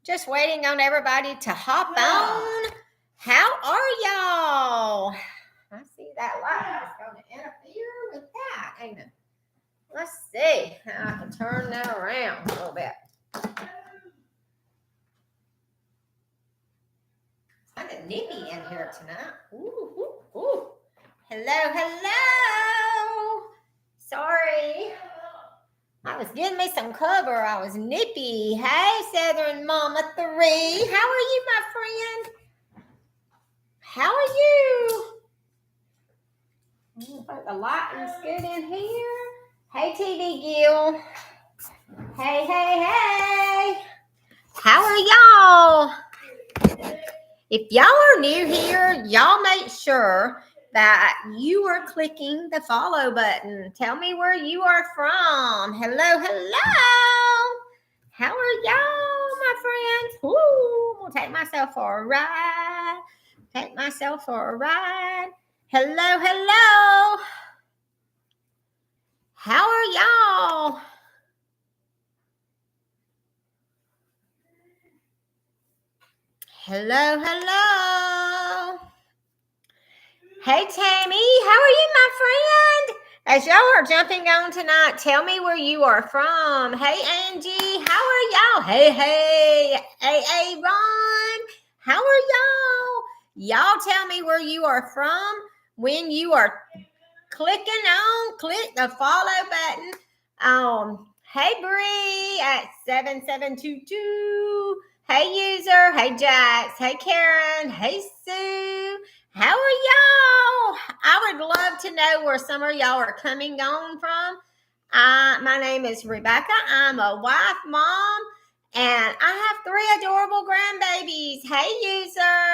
Just waiting on everybody to hop on. How are y'all? I see that light is going to interfere with that, ain't it? Let's see how I can turn that around a little bit. It's kind of nippy in here tonight. Ooh, ooh, ooh. Hello. Sorry. I was getting me some cover. I was nippy. Hey, Southern Mama 3. How are you, my friend? How are you? The lighting's good in here. Hey, TV Gil. Hey. How are y'all? If y'all are new here, y'all make sure that you are clicking the follow button. Tell me where you are from. Hello. How are y'all, my friends? Woo, I'm gonna take myself for a ride. Hello. How are y'all? Hello. Hey, Tammy, how are you, my friend? As y'all are jumping on tonight, tell me where you are from. Hey, Angie, how are y'all? Hey, Ron, how are y'all? Y'all tell me where you are from when you are click the follow button. Hey, Bree at 7722. Hey, user. Hey, Jax. Hey, Karen. Hey, Sue. How are y'all? I would love to know where some of y'all are coming on from. My name is Rebecca. I'm a wife, mom, and I have 3 adorable grandbabies. Hey, user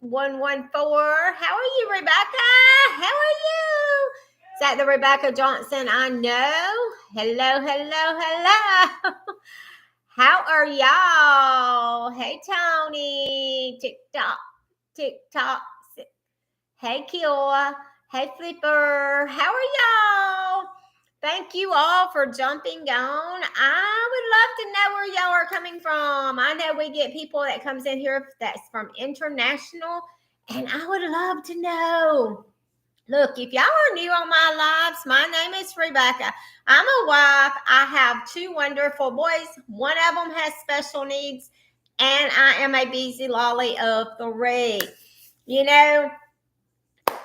69028061114. How are you, Rebecca? How are you? Is that the Rebecca Johnson I know? Hello. How are y'all? Hey, Tony. TikTok. Hey, Kiowa. Hey, Flipper. How are y'all? Thank you all for jumping on. I would love to know where y'all are coming from. I know we get people that comes in here that's from international, and I would love to know. Look, if y'all are new on my lives, my name is Rebecca. I'm a wife. I have 2 wonderful boys. One of them has special needs, and I am a busy lolly of 3. You know,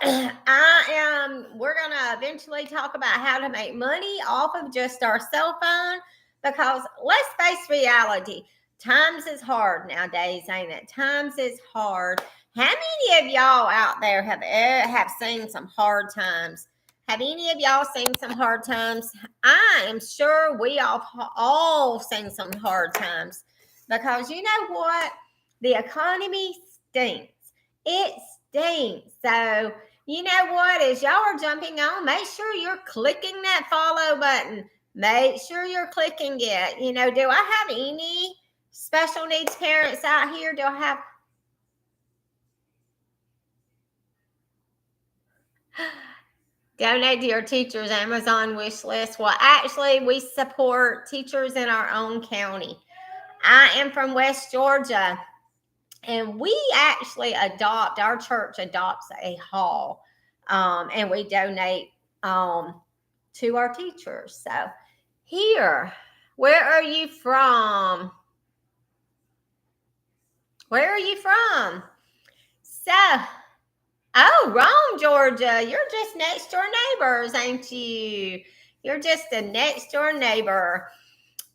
we're going to eventually talk about how to make money off of just our cell phone, because let's face reality, times is hard nowadays, ain't it? Times is hard. How many of y'all out there have seen some hard times? Have any of y'all seen some hard times? I am sure we all seen some hard times, because you know what? The economy stinks. It stinks. So, you know what? As y'all are jumping on, make sure you're clicking that follow button. Make sure you're clicking it. You know, do I have any special needs parents out here? Do I have? Donate to your teacher's Amazon wish list. Well, actually, we support teachers in our own county. I am from West Georgia, and we actually our church adopts a hall, and we donate to our teachers. So here, where are you from? So, Rome, Georgia. You're just next door neighbors, ain't you? You're just a next door neighbor.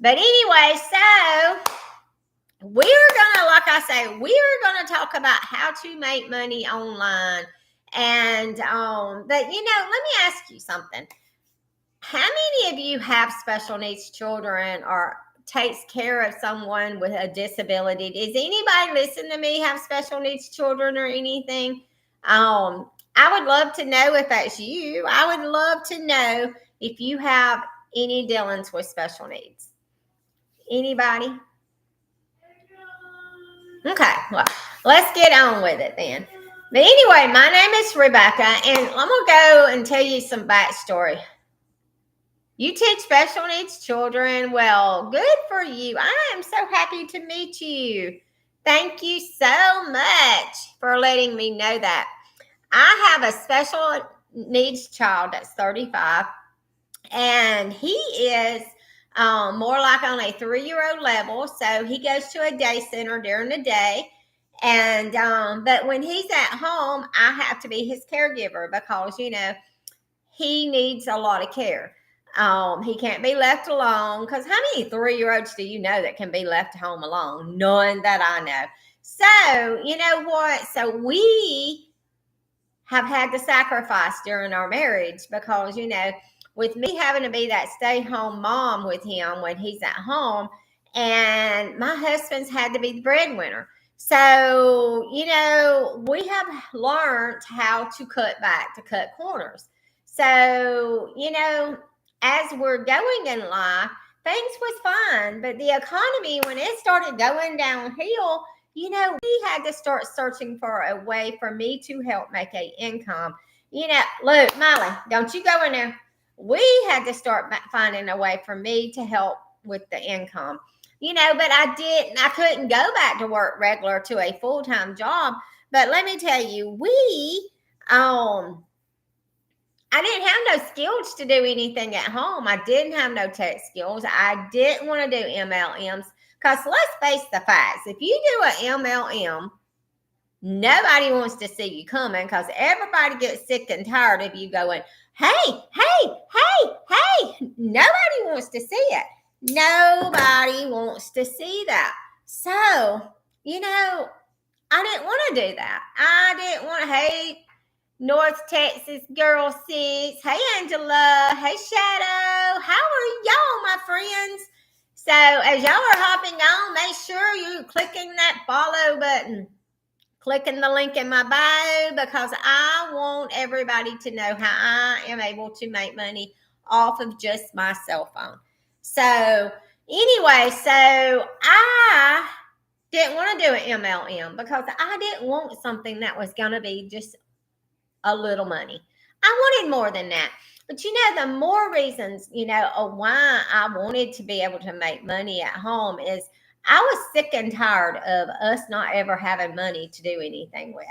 But anyway, so we're we're gonna talk about how to make money online. And but let me ask you something. How many of you have special needs children or takes care of someone with a disability? Does anybody listen to me have special needs children or anything? I would love to know if that's you. I would love to know if you have any dealings with special needs. Anybody? Okay, well, let's get on with it then. But anyway, my name is Rebecca, and I'm going to go and tell you some backstory. You teach special needs children. Well, good for you. I am so happy to meet you. Thank you so much for letting me know that. I have a special needs child that's 35, and he is more like on a 3-year-old level. So he goes to a day center during the day. And but when he's at home, I have to be his caregiver because, he needs a lot of care. He can't be left alone because how many 3-year-olds do you know that can be left home alone? None that I know. So, you know what? So we have had to sacrifice during our marriage because, with me having to be that stay home mom with him when he's at home, and my husband's had to be the breadwinner. So, we have learned how to cut back, to cut corners. So, as we're going in life, things was fine, but the economy, when it started going downhill, we had to start searching for a way for me to help make a income. Look, Molly, don't you go in there. We had to start finding a way for me to help with the income. But I couldn't go back to work regular to a full-time job. But let me tell you, I didn't have no skills to do anything at home. I didn't have no tech skills. I didn't want to do MLMs because let's face the facts. If you do an MLM, nobody wants to see you coming because everybody gets sick and tired of you going, hey, hey, hey, hey. Nobody wants to see it. Nobody wants to see that. So, I didn't want to do that. I didn't want to, hey, North Texas Girl 6. Hey, Angela. Hey, Shadow. How are y'all, my friends? So, as y'all are hopping on, make sure you're clicking that follow button, clicking the link in my bio, because I want everybody to know how I am able to make money off of just my cell phone. So, anyway, so I didn't want to do an MLM because I didn't want something that was going to be just a little money. I wanted more than that. But the more reasons, of why I wanted to be able to make money at home is I was sick and tired of us not ever having money to do anything with.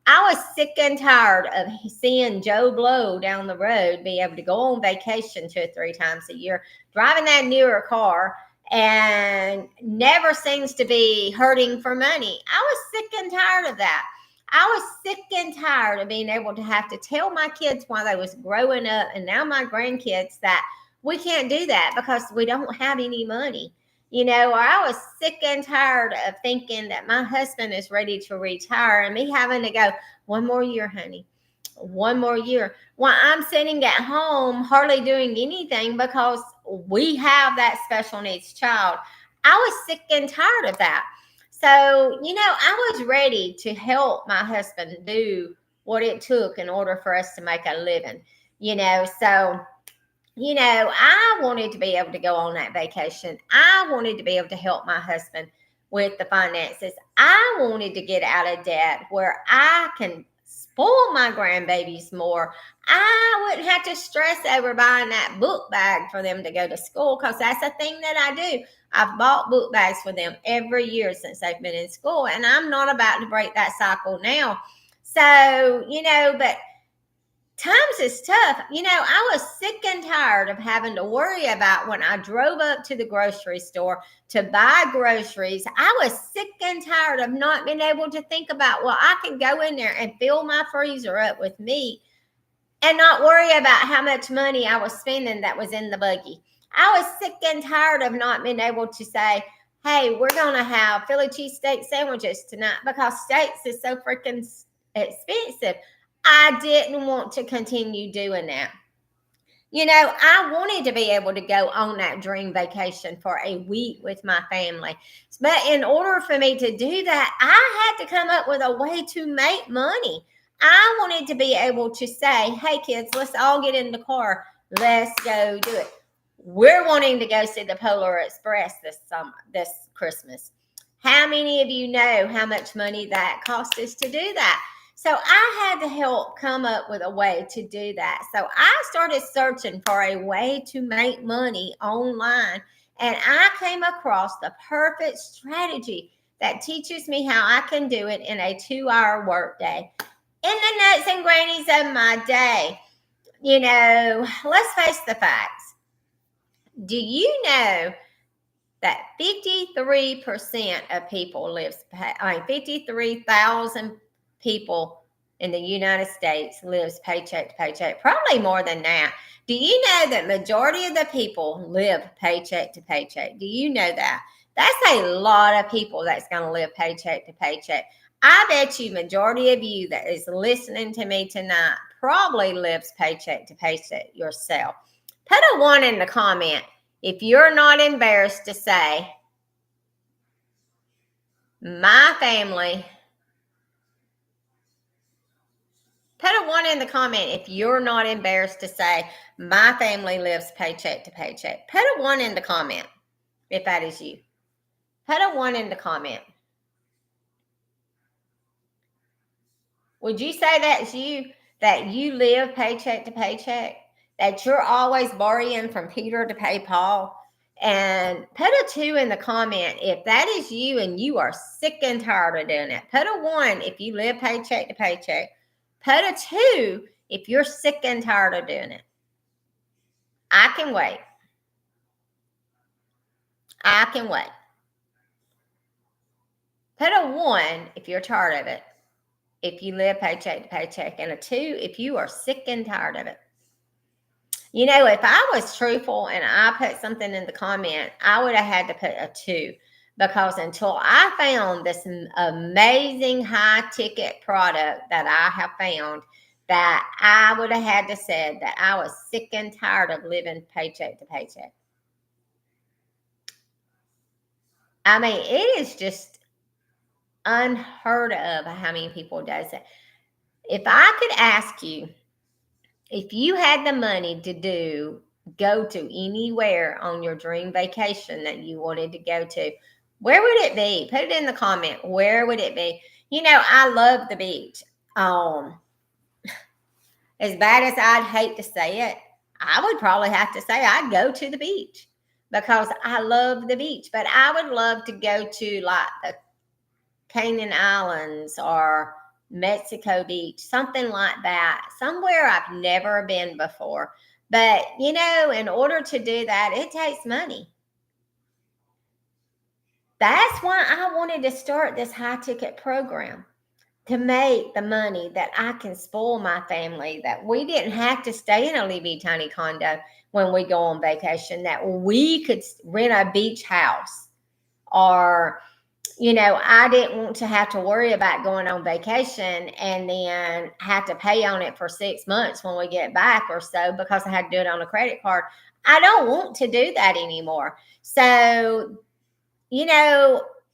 I was sick and tired of seeing Joe Blow down the road be able to go on vacation 2 or 3 times a year, driving that newer car, and never seems to be hurting for money. I was sick and tired of that. I was sick and tired of being able to have to tell my kids while they was growing up, and now my grandkids, that we can't do that because we don't have any money. Or I was sick and tired of thinking that my husband is ready to retire and me having to go, 1 more year, honey, 1 more year, while I'm sitting at home hardly doing anything because we have that special needs child. I was sick and tired of that. So, I was ready to help my husband do what it took in order for us to make a living, so, I wanted to be able to go on that vacation. I wanted to be able to help my husband with the finances. I wanted to get out of debt where I can spoil my grandbabies more. I wouldn't have to stress over buying that book bag for them to go to school because that's a thing that I do. I've bought book bags for them every year since they've been in school, and I'm not about to break that cycle now. So, but times is tough. I was sick and tired of having to worry about when I drove up to the grocery store to buy groceries. I was sick and tired of not being able to think about, well, I can go in there and fill my freezer up with meat and not worry about how much money I was spending that was in the buggy. I was sick and tired of not being able to say, hey, we're going to have Philly cheesesteak sandwiches tonight because steaks is so freaking expensive. I didn't want to continue doing that. I wanted to be able to go on that dream vacation for a week with my family. But in order for me to do that, I had to come up with a way to make money. I wanted to be able to say, hey, kids, let's all get in the car. Let's go do it. We're wanting to go see the Polar Express this Christmas. How many of you know how much money that cost us to do that? So I had to help come up with a way to do that. So I started searching for a way to make money online, and I came across the perfect strategy that teaches me how I can do it in a 2-hour workday. In the nuts and grannies of my day, let's face the facts. Do you know that 53% of people 53,000 people in the United States lives paycheck to paycheck, probably more than that. Do you know that majority of the people live paycheck to paycheck? Do you know that? That's a lot of people that's going to live paycheck to paycheck. I bet you majority of you that is listening to me tonight probably lives paycheck to paycheck yourself. Put a 1 in the comment if you're not embarrassed to say, my family. Put a 1 in the comment if you're not embarrassed to say, my family lives paycheck to paycheck. Put a 1 in the comment if that is you. Put a 1 in the comment. Would you say that's you, that you live paycheck to paycheck? That you're always borrowing from Peter to pay Paul? And put a 2 in the comment if that is you and you are sick and tired of doing it. Put a 1 if you live paycheck to paycheck. Put a 2 if you're sick and tired of doing it. I can wait. I can wait. Put a 1 if you're tired of it, if you live paycheck to paycheck, and a 2 if you are sick and tired of it. If I was truthful and I put something in the comment, I would have had to put a 2, because until I found this amazing high ticket product that I have found, that I would have had to said that I was sick and tired of living paycheck to paycheck. I mean, it is just unheard of how many people does it. If I could ask you, if you had the money to go to anywhere on your dream vacation that you wanted to go to, where would it be? Put it in the comment. Where would it be? I love the beach. As bad as I'd hate to say it, I would probably have to say I'd go to the beach because I love the beach. But I would love to go to like the Canaan Islands or Mexico Beach, something like that, somewhere I've never been before. But, in order to do that, it takes money. That's why I wanted to start this high ticket program, to make the money that I can spoil my family, that we didn't have to stay in a little tiny condo when we go on vacation, that we could rent a beach house, or I didn't want to have to worry about going on vacation and then have to pay on it for 6 months when we get back or so, because I had to do it on a credit card. I don't want to do that anymore. So,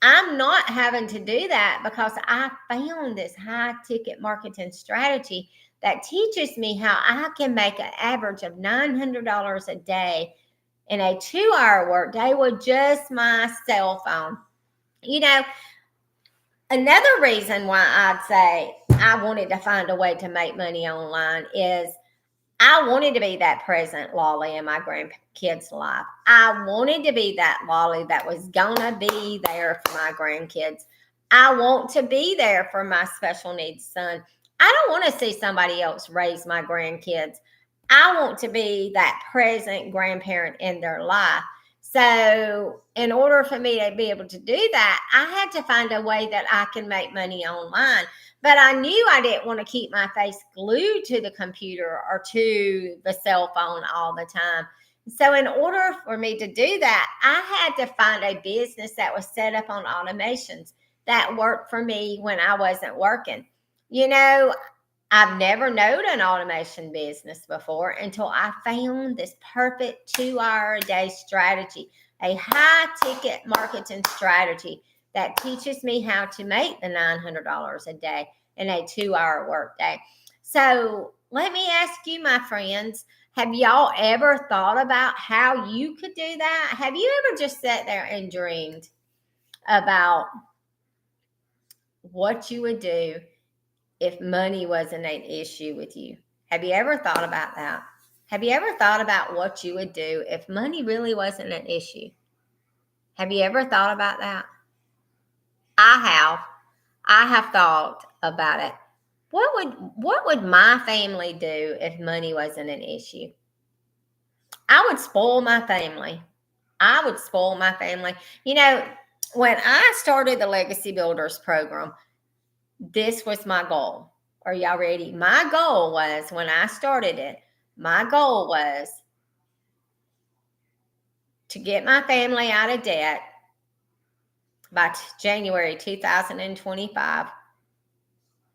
I'm not having to do that because I found this high ticket marketing strategy that teaches me how I can make an average of $900 a day in a 2-hour work day with just my cell phone. Another reason why I'd say I wanted to find a way to make money online is I wanted to be that present Lolly in my grandkids' life. I wanted to be that Lolly that was going to be there for my grandkids. I want to be there for my special needs son. I don't want to see somebody else raise my grandkids. I want to be that present grandparent in their life. So in order for me to be able to do that, I had to find a way that I can make money online. But I knew I didn't want to keep my face glued to the computer or to the cell phone all the time. So in order for me to do that, I had to find a business that was set up on automations that worked for me when I wasn't working. I've never known an automation business before until I found this perfect 2-hour a day strategy, a high ticket marketing strategy that teaches me how to make the $900 a day in a 2-hour work day. So let me ask you, my friends, have y'all ever thought about how you could do that? Have you ever just sat there and dreamed about what you would do if money wasn't an issue with you? Have you ever thought about that? Have you ever thought about what you would do if money really wasn't an issue? Have you ever thought about that? I have. I have thought about it. What would my family do if money wasn't an issue? I would spoil my family. I would spoil my family. You know, when I started the Legacy Builders program, this was my goal. Are y'all ready? My goal was, when I started it, my goal was to get my family out of debt by January 2025,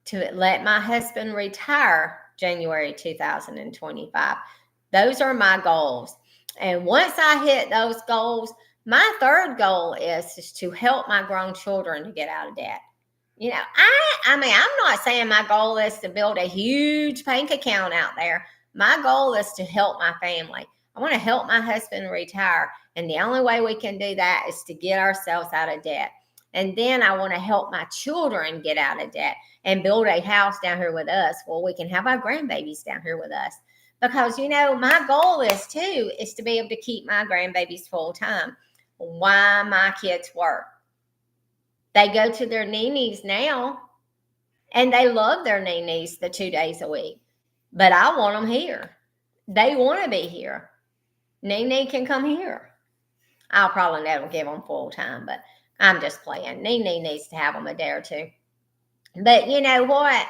to let my husband retire January 2025. Those are my goals. And once I hit those goals, my third goal is to help my grown children to get out of debt. You know, I mean, I'm not saying my goal is to build a huge bank account out there. My goal is to help my family. I want to help my husband retire. And the only way we can do that is to get ourselves out of debt. And then I want to help my children get out of debt and build a house down here with us where we can have our grandbabies down here with us. Because, you know, my goal is to be able to keep my grandbabies full time while my kids work. They go to their ninis now, and they love their ninis the 2 days a week. But I want them here. They want to be here. Nene can come here. I'll probably never give them full time, but I'm just playing. Nene needs to have them a day or two. But you know what?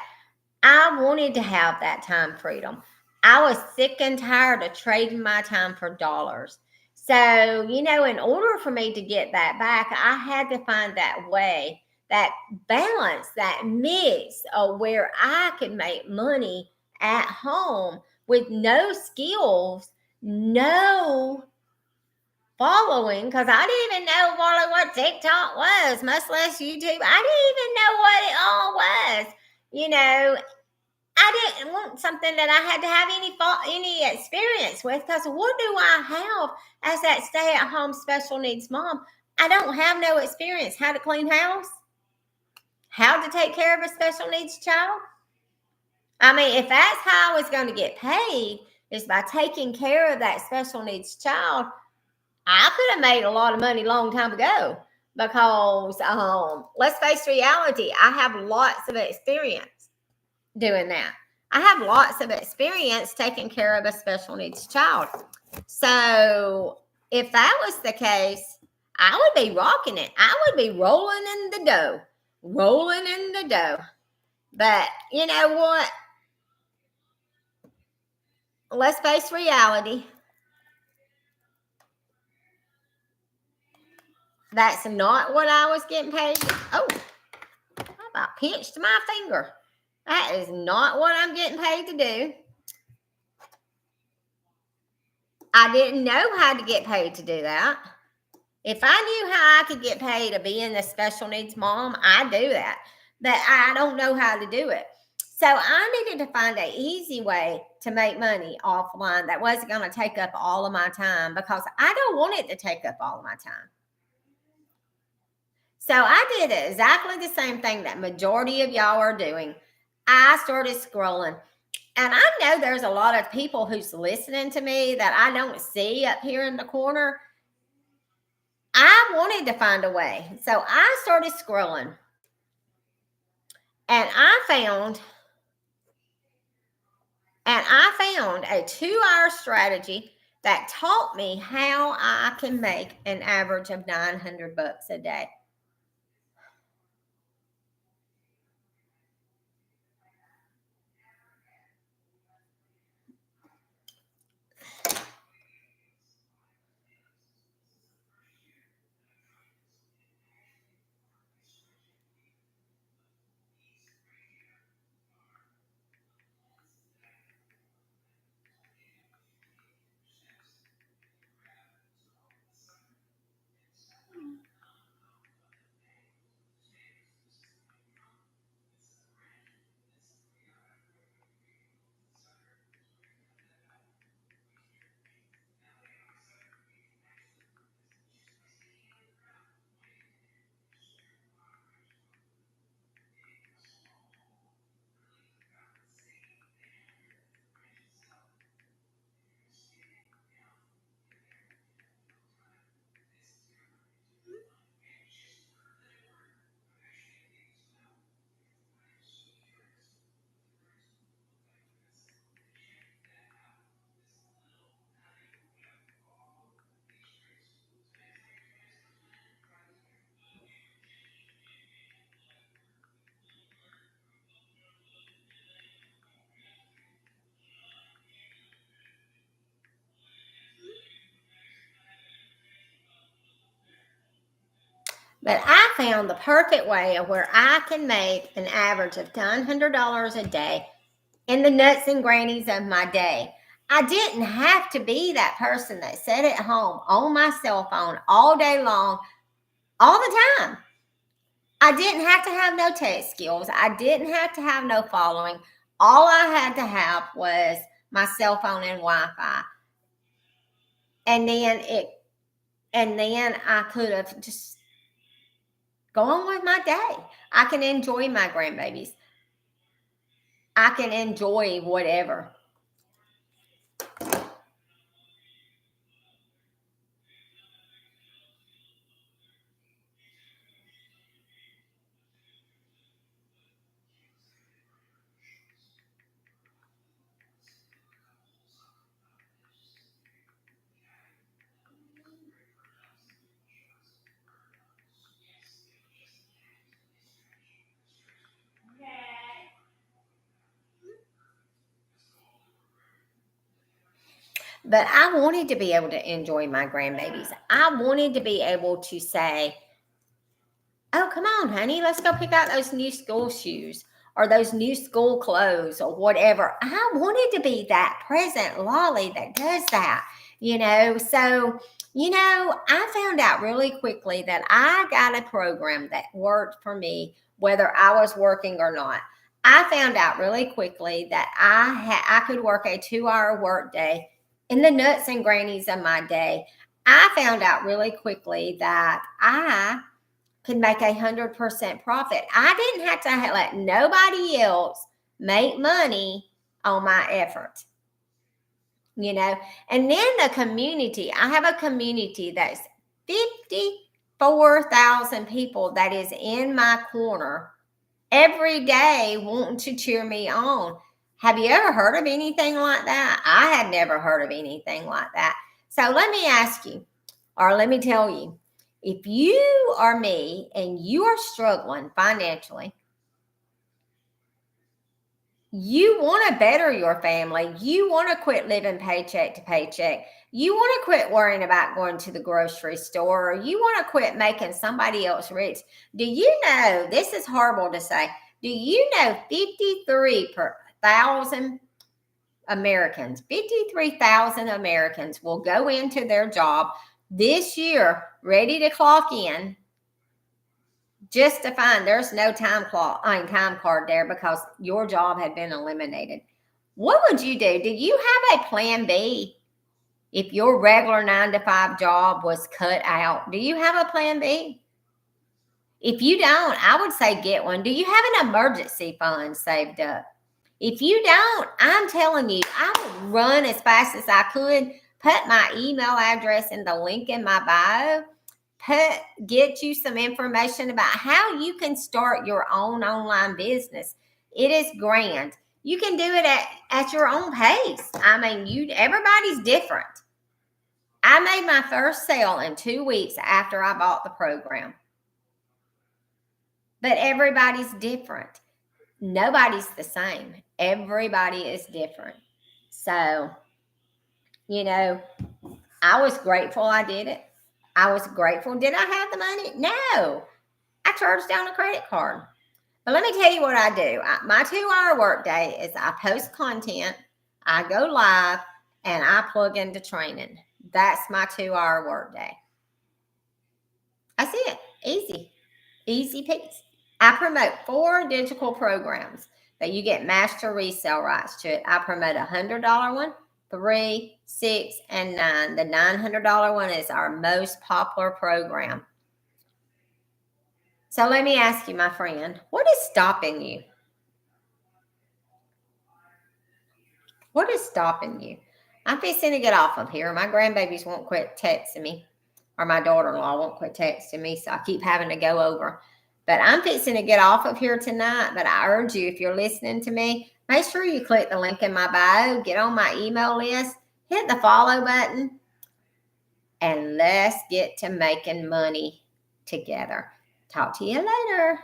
I wanted to have that time freedom. I was sick and tired of trading my time for dollars. So, you know, in order for me to get that back, I had to find that way, that balance, that mix of where I could make money at home with no skills, no following, because I didn't even know what TikTok was, much less YouTube. I didn't even know what it all was. You know, I didn't want something that I had to have any experience with, because what do I have as that stay-at-home special needs mom? I don't have no experience. How to clean house, how to take care of a special needs child. I mean, if that's how I was going to get paid, is by taking care of that special needs child, I could have made a lot of money a long time ago, because let's face reality, I have lots of experience doing that. I have lots of experience taking care of a special needs child. So if that was the case, I would be rocking it. I would be rolling in the dough, rolling in the dough. But you know what? Let's face reality. That's not what I was getting paid. Oh, I about pinched my finger. That is not what I'm getting paid to do. I didn't know how to get paid to do that. If I knew how I could get paid to be in the special needs mom, I'd do that. But I don't know how to do it. So I needed to find an easy way to make money offline that wasn't going to take up all of my time, because I don't want it to take up all of my time. So I did exactly the same thing that majority of y'all are doing. I started scrolling. And I know there's a lot of people who's listening to me that I don't see up here in the corner. I wanted to find a way. So I started scrolling. And I found a 2-hour strategy that taught me how I can make an average of $900 a day. But I found the perfect way of where I can make an average of $900 a day in the nuts and grannies of my day. I didn't have to be that person that sat at home on my cell phone all day long, all the time. I didn't have to have no tech skills. I didn't have to have no following. All I had to have was my cell phone and Wi-Fi. And then I could have just gone with my day. I can enjoy my grandbabies. I can enjoy whatever. But I wanted to be able to enjoy my grandbabies. I wanted to be able to say, oh, come on, honey, let's go pick out those new school shoes or those new school clothes or whatever. I wanted to be that present Lolly that does that, So, I found out really quickly that I got a program that worked for me, whether I was working or not. I found out really quickly that I could work a 2-hour work day in the nuts and grannies of my day. I found out really quickly that I could make 100% profit. I didn't have to let nobody else make money on my effort, And then the community, I have a community that's 54,000 people that is in my corner every day wanting to cheer me on. Have you ever heard of anything like that? I had never heard of anything like that. So let me ask you, or let me tell you, if you are me and you are struggling financially, you want to better your family, you want to quit living paycheck to paycheck, you want to quit worrying about going to the grocery store, or you want to quit making somebody else rich. Do you know, this is horrible to say, do you know 53,000 Americans will go into their job this year ready to clock in just to find there's no time card there because your job had been eliminated. What would you do? Do you have a plan B if your regular 9-to-5 job was cut out? Do you have a plan B? If you don't, I would say get one. Do you have an emergency fund saved up? If you don't, I'm telling you, I would run as fast as I could, put my email address in the link in my bio, get you some information about how you can start your own online business. It is grand. You can do it at your own pace. I mean, everybody's different. I made my first sale in 2 weeks after I bought the program. But everybody's different. Nobody's the same. Everybody is different. So, I was grateful I did it. I was grateful. Did I have the money? No. I charged down a credit card. But let me tell you what I do. My 2-hour work day is I post content, I go live, and I plug into training. That's my 2-hour work day. That's it. Easy. Easy peasy. I promote 4 digital programs that you get master resale rights to it. I promote $100 one, 3, 6, and 9. The $900 one is our most popular program. So let me ask you, my friend, what is stopping you? What is stopping you? I'm fixing to get off of here. My grandbabies won't quit texting me, or my daughter-in-law won't quit texting me, so I keep having to go over. But I'm fixing to get off of here tonight. But I urge you, if you're listening to me, make sure you click the link in my bio, get on my email list, hit the follow button, and let's get to making money together. Talk to you later.